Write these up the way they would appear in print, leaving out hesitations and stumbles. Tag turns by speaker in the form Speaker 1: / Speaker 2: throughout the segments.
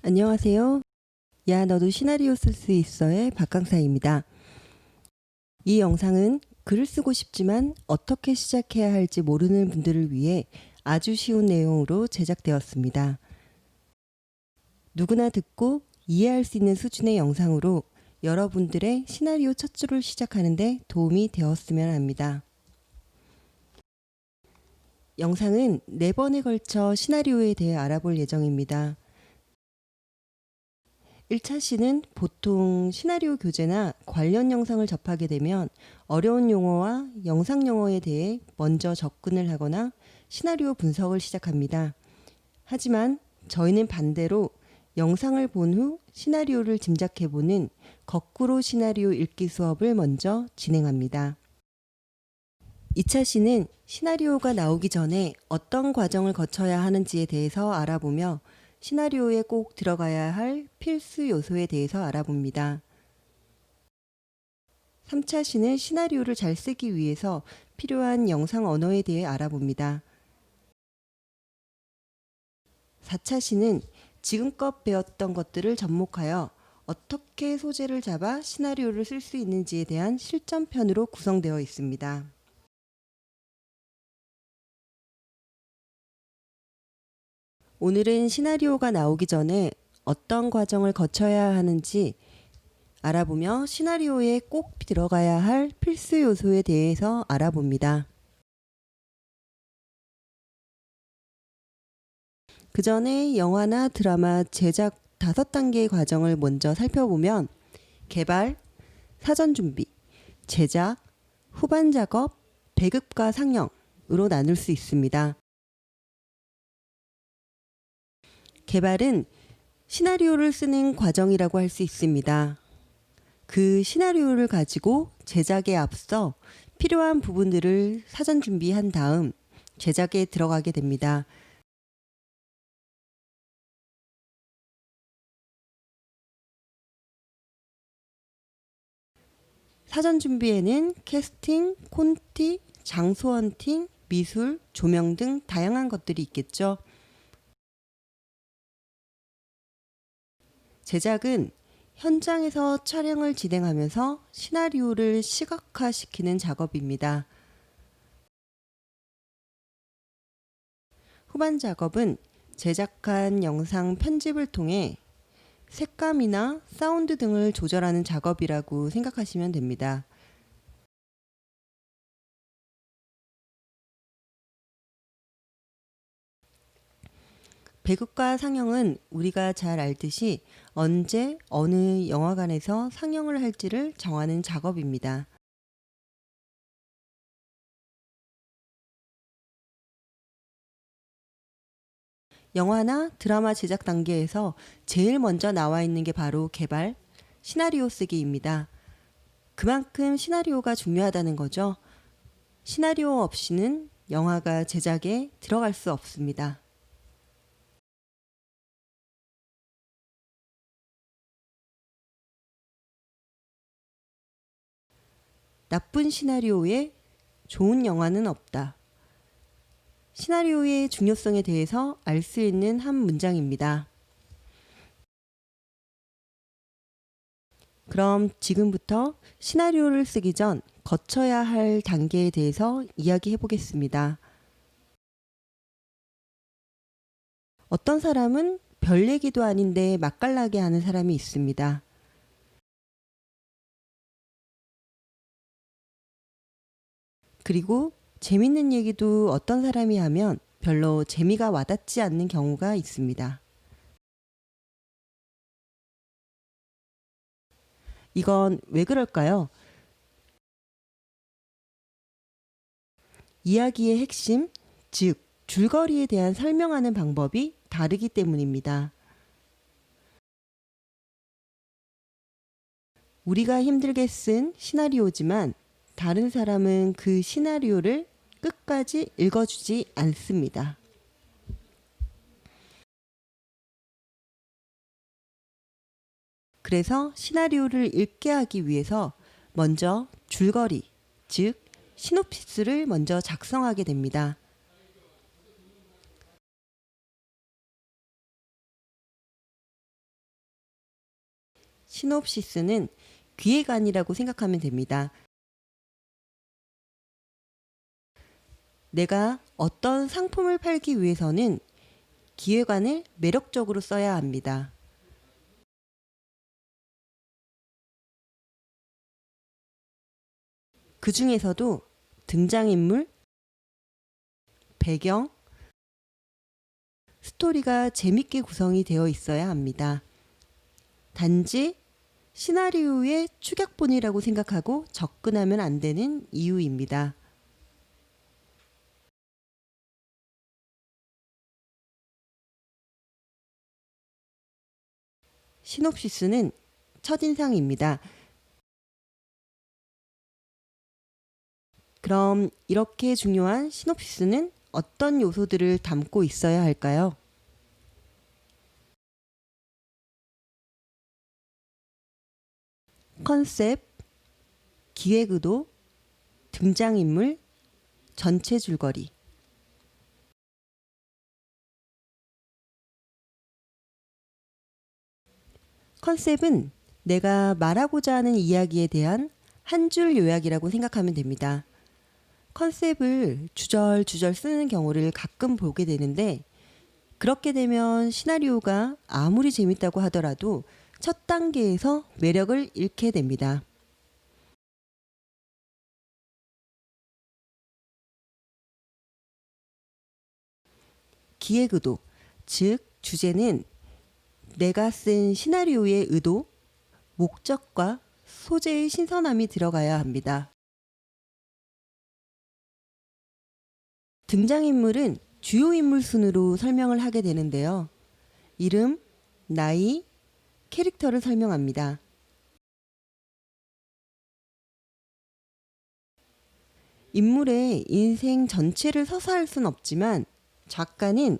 Speaker 1: 안녕하세요. 야, 너도 시나리오 쓸 수 있어의 박강사입니다. 이 영상은 글을 쓰고 싶지만 어떻게 시작해야 할지 모르는 분들을 위해 아주 쉬운 내용으로 제작되었습니다. 누구나 듣고 이해할 수 있는 수준의 영상으로 여러분들의 시나리오 첫 줄을 시작하는 데 도움이 되었으면 합니다. 영상은 4번에 걸쳐 시나리오에 대해 알아볼 예정입니다. 1차 시는 보통 시나리오 교재나 관련 영상을 접하게 되면 어려운 용어와 영상 용어에 대해 먼저 접근을 하거나 시나리오 분석을 시작합니다. 하지만 저희는 반대로 영상을 본 후 시나리오를 짐작해보는 거꾸로 시나리오 읽기 수업을 먼저 진행합니다. 2차 시는 시나리오가 나오기 전에 어떤 과정을 거쳐야 하는지에 대해서 알아보며 시나리오에 꼭 들어가야 할 필수 요소에 대해서 알아봅니다. 3차 시는 시나리오를 잘 쓰기 위해서 필요한 영상 언어에 대해 알아봅니다. 4차 시는 지금껏 배웠던 것들을 접목하여 어떻게 소재를 잡아 시나리오를 쓸 수 있는지에 대한 실전편으로 구성되어 있습니다. 오늘은 시나리오가 나오기 전에 어떤 과정을 거쳐야 하는지 알아보며 시나리오에 꼭 들어가야 할 필수 요소에 대해서 알아봅니다. 그 전에 영화나 드라마 제작 5단계의 과정을 먼저 살펴보면 개발, 사전 준비, 제작, 후반 작업, 배급과 상영으로 나눌 수 있습니다. 개발은 시나리오를 쓰는 과정이라고 할 수 있습니다. 그 시나리오를 가지고 제작에 앞서 필요한 부분들을 사전 준비한 다음 제작에 들어가게 됩니다. 사전 준비에는 캐스팅, 콘티, 장소 헌팅, 미술, 조명 등 다양한 것들이 있겠죠. 제작은 현장에서 촬영을 진행하면서 시나리오를 시각화시키는 작업입니다. 후반 작업은 제작한 영상 편집을 통해 색감이나 사운드 등을 조절하는 작업이라고 생각하시면 됩니다. 배급과 상영은 우리가 잘 알듯이 언제 어느 영화관에서 상영을 할지를 정하는 작업입니다. 영화나 드라마 제작 단계에서 제일 먼저 나와 있는 게 바로 개발, 시나리오 쓰기입니다. 그만큼 시나리오가 중요하다는 거죠. 시나리오 없이는 영화가 제작에 들어갈 수 없습니다. 나쁜 시나리오에 좋은 영화는 없다. 시나리오의 중요성에 대해서 알 수 있는 한 문장입니다. 그럼 지금부터 시나리오를 쓰기 전 거쳐야 할 단계에 대해서 이야기해 보겠습니다. 어떤 사람은 별 얘기도 아닌데 맛깔나게 하는 사람이 있습니다. 그리고 재밌는 얘기도 어떤 사람이 하면 별로 재미가 와닿지 않는 경우가 있습니다. 이건 왜 그럴까요? 이야기의 핵심, 즉 줄거리에 대한 설명하는 방법이 다르기 때문입니다. 우리가 힘들게 쓴 시나리오지만 다른 사람은 그 시나리오를 끝까지 읽어주지 않습니다. 그래서 시나리오를 읽게 하기 위해서 먼저 줄거리, 즉 시놉시스를 먼저 작성하게 됩니다. 시놉시스는 기획안이라고 생각하면 됩니다. 내가 어떤 상품을 팔기 위해서는 기획안을 매력적으로 써야 합니다. 그 중에서도 등장인물, 배경, 스토리가 재밌게 구성이 되어 있어야 합니다. 단지 시나리오의 축약본이라고 생각하고 접근하면 안 되는 이유입니다. 시놉시스는 첫인상입니다. 그럼 이렇게 중요한 시놉시스는 어떤 요소들을 담고 있어야 할까요? 컨셉, 기획 의도, 등장인물, 전체 줄거리. 컨셉은 내가 말하고자 하는 이야기에 대한 한 줄 요약이라고 생각하면 됩니다. 컨셉을 주절주절 쓰는 경우를 가끔 보게 되는데 그렇게 되면 시나리오가 아무리 재밌다고 하더라도 첫 단계에서 매력을 잃게 됩니다. 기획 의도, 즉 주제는 내가 쓴 시나리오의 의도, 목적과 소재의 신선함이 들어가야 합니다. 등장인물은 주요 인물 순으로 설명을 하게 되는데요. 이름, 나이, 캐릭터를 설명합니다. 인물의 인생 전체를 서사할 순 없지만 작가는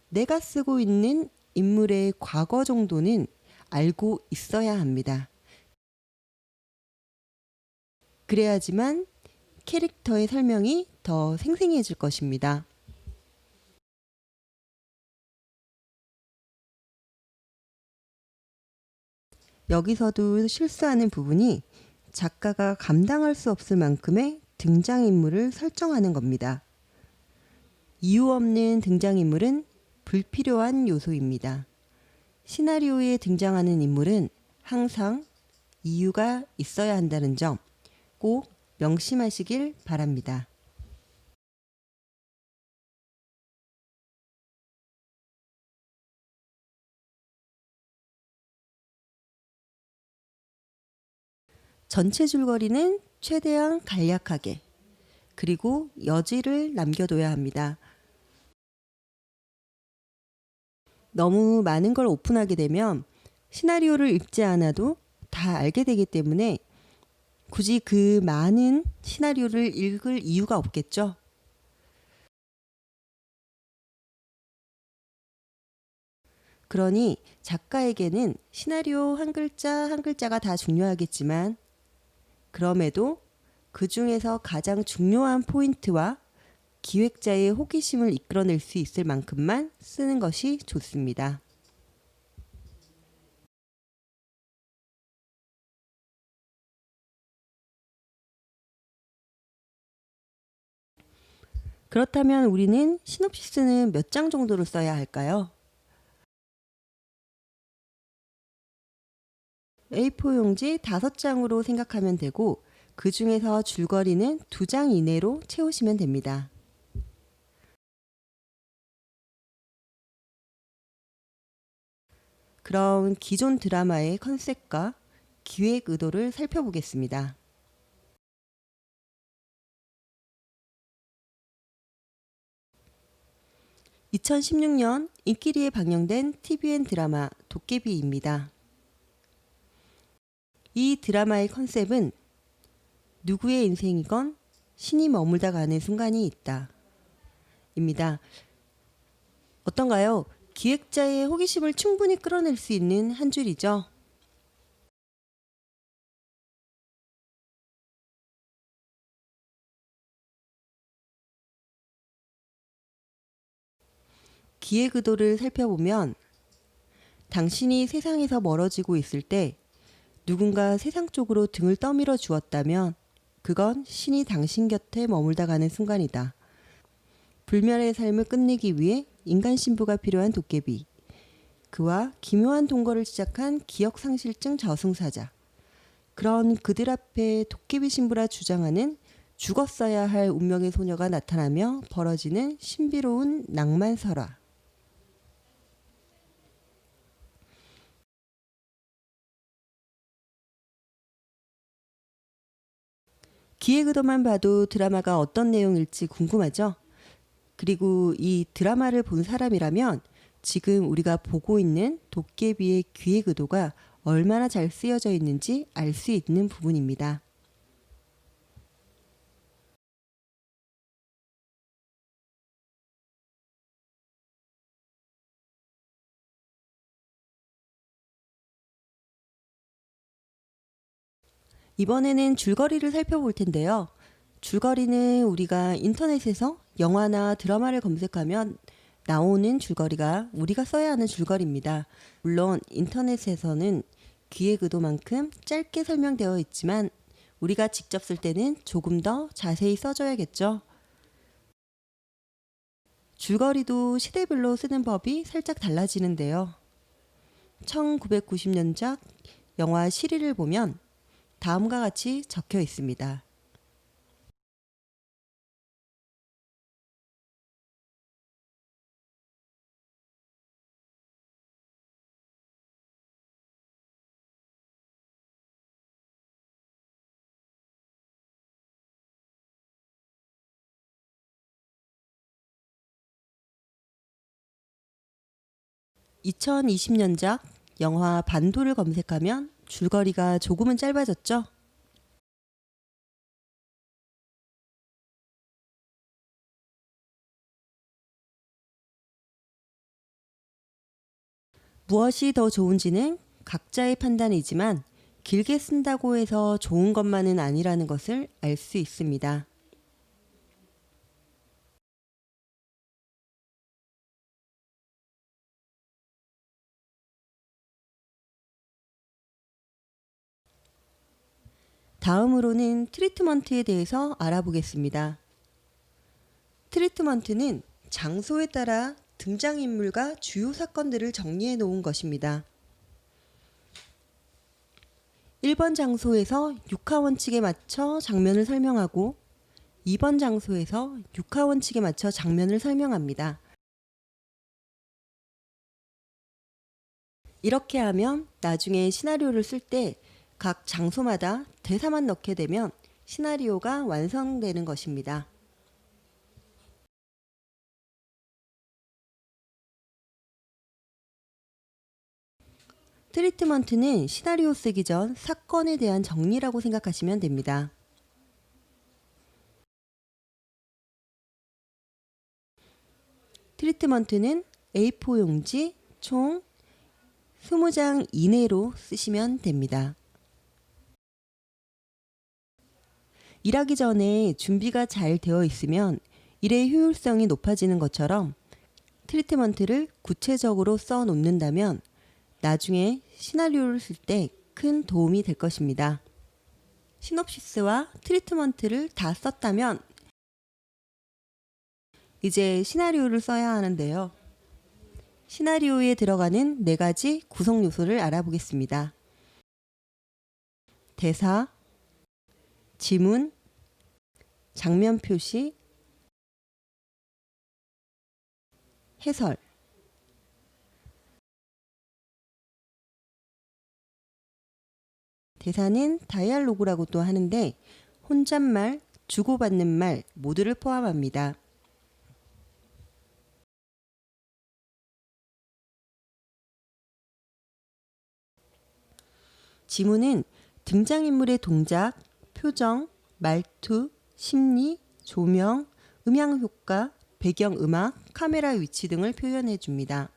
Speaker 1: 내가 쓰고 있는 인물의 과거 정도는 알고 있어야 합니다. 그래야지만 캐릭터의 설명이 더 생생해질 것입니다. 여기서도 실수하는 부분이 작가가 감당할 수 없을 만큼의 등장인물을 설정하는 겁니다. 이유 없는 등장인물은 불필요한 요소입니다. 시나리오에 등장하는 인물은 항상 이유가 있어야 한다는 점 꼭 명심하시길 바랍니다. 전체 줄거리는 최대한 간략하게 그리고 여지를 남겨둬야 합니다. 너무 많은 걸 오픈하게 되면 시나리오를 읽지 않아도 다 알게 되기 때문에 굳이 그 많은 시나리오를 읽을 이유가 없겠죠. 그러니 작가에게는 시나리오 한 글자 한 글자가 다 중요하겠지만 그럼에도 그 중에서 가장 중요한 포인트와 기획자의 호기심을 이끌어낼 수 있을 만큼만 쓰는 것이 좋습니다. 그렇다면 우리는 시놉시스는 몇 장 정도를 써야 할까요? A4 용지 5장으로 생각하면 되고 그 중에서 줄거리는 2장 이내로 채우시면 됩니다. 그럼 기존 드라마의 컨셉과 기획 의도를 살펴보겠습니다. 2016년 인기리에 방영된 TVN 드라마 도깨비입니다. 이 드라마의 컨셉은 누구의 인생이건 신이 머물다 가는 순간이 있다. 입니다. 어떤가요? 기획자의 호기심을 충분히 끌어낼 수 있는 한 줄이죠. 기획 의도를 살펴보면 당신이 세상에서 멀어지고 있을 때 누군가 세상 쪽으로 등을 떠밀어 주었다면 그건 신이 당신 곁에 머물다 가는 순간이다. 불멸의 삶을 끝내기 위해 인간 신부가 필요한 도깨비. 그와 기묘한 동거를 시작한 기억상실증 저승사자. 그런 그들 앞에 도깨비 신부라 주장하는 죽었어야 할 운명의 소녀가 나타나며 벌어지는 신비로운 낭만 설화. 기획의도만 봐도 드라마가 어떤 내용일지 궁금하죠? 그리고 이 드라마를 본 사람이라면 지금 우리가 보고 있는 도깨비의 기획의도가 얼마나 잘 쓰여져 있는지 알 수 있는 부분입니다. 이번에는 줄거리를 살펴볼 텐데요. 줄거리는 우리가 인터넷에서 영화나 드라마를 검색하면 나오는 줄거리가 우리가 써야 하는 줄거리입니다. 물론 인터넷에서는 기획 의도만큼 짧게 설명되어 있지만 우리가 직접 쓸 때는 조금 더 자세히 써줘야겠죠. 줄거리도 시대별로 쓰는 법이 살짝 달라지는데요. 1990년작 영화 시리를 보면 다음과 같이 적혀 있습니다. (2020년작) 영화 반도를 검색하면 줄거리가 조금은 짧아졌죠? 무엇이 더 좋은지는 각자의 판단이지만 길게 쓴다고 해서 좋은 것만은 아니라는 것을 알 수 있습니다. 다음으로는 트리트먼트에 대해서 알아보겠습니다. 트리트먼트는 장소에 따라 등장인물과 주요 사건들을 정리해 놓은 것입니다. 1번 장소에서 육하 원칙에 맞춰 장면을 설명하고 2번 장소에서 육하 원칙에 맞춰 장면을 설명합니다. 이렇게 하면 나중에 시나리오를 쓸 때 각 장소마다 대사만 넣게 되면 시나리오가 완성되는 것입니다. 트리트먼트는 시나리오 쓰기 전 사건에 대한 정리라고 생각하시면 됩니다. 트리트먼트는 A4 용지 총 20장 이내로 쓰시면 됩니다. 일하기 전에 준비가 잘 되어 있으면 일의 효율성이 높아지는 것처럼 트리트먼트를 구체적으로 써 놓는다면 나중에 시나리오를 쓸 때 큰 도움이 될 것입니다. 시놉시스와 트리트먼트를 다 썼다면 이제 시나리오를 써야 하는데요. 시나리오에 들어가는 4가지 구성 요소를 알아보겠습니다. 대사, 지문, 장면 표시, 해설. 대사는 다이알로그라고도 하는데 혼잣말, 주고받는 말 모두를 포함합니다. 지문은 등장인물의 동작, 표정, 말투, 심리, 조명, 음향 효과, 배경음악, 카메라 위치 등을 표현해 줍니다.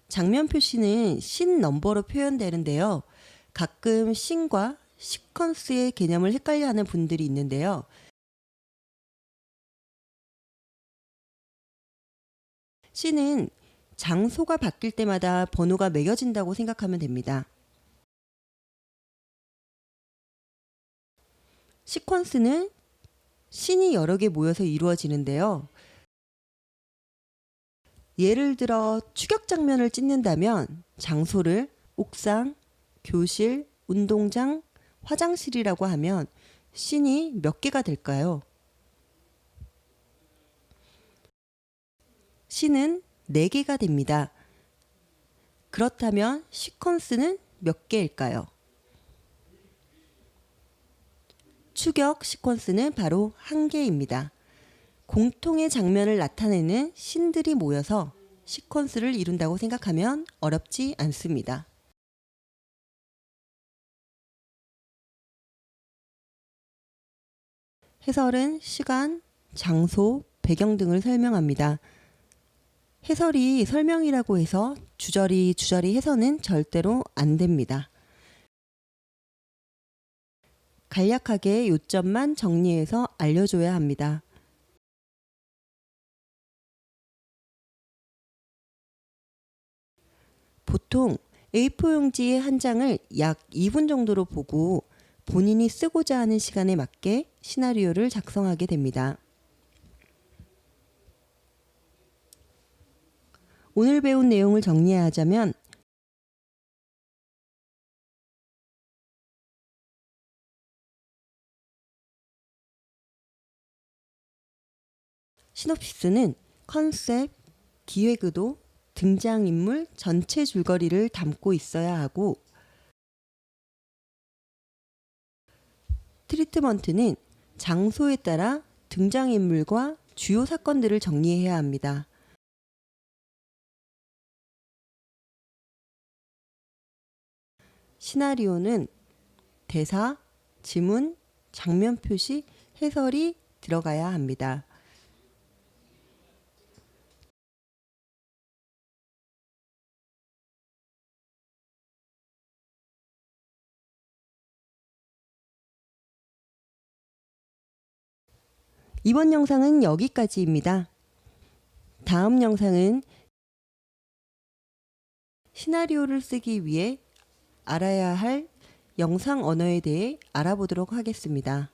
Speaker 1: 장면 표시는 씬 넘버로 표현되는데요. 가끔 씬과 시퀀스의 개념을 헷갈려하는 분들이 있는데요. 씬은 장소가 바뀔 때마다 번호가 매겨진다고 생각하면 됩니다. 시퀀스는 씬이 여러 개 모여서 이루어지는데요. 예를 들어 추격 장면을 찍는다면 장소를 옥상, 교실, 운동장, 화장실이라고 하면 씬이 몇 개가 될까요? 씬은 4개가 됩니다. 그렇다면 시퀀스는 몇 개일까요? 추격 시퀀스는 바로 1개입니다. 공통의 장면을 나타내는 씬들이 모여서 시퀀스를 이룬다고 생각하면 어렵지 않습니다. 해설은 시간, 장소, 배경 등을 설명합니다. 해설이 설명이라고 해서 주저리 해서는 절대로 안 됩니다. 간략하게 요점만 정리해서 알려줘야 합니다. 보통 A4 용지 한 장을 약 2분 정도로 보고 본인이 쓰고자 하는 시간에 맞게 시나리오를 작성하게 됩니다. 오늘 배운 내용을 정리하자면 시놉시스는 컨셉, 기획의도, 등장인물 전체 줄거리를 담고 있어야 하고 트리트먼트는 장소에 따라 등장인물과 주요 사건들을 정리해야 합니다. 시나리오는 대사, 지문, 장면 표시, 해설이 들어가야 합니다. 이번 영상은 여기까지입니다. 다음 영상은 시나리오를 쓰기 위해 알아야 할 영상 언어에 대해 알아보도록 하겠습니다.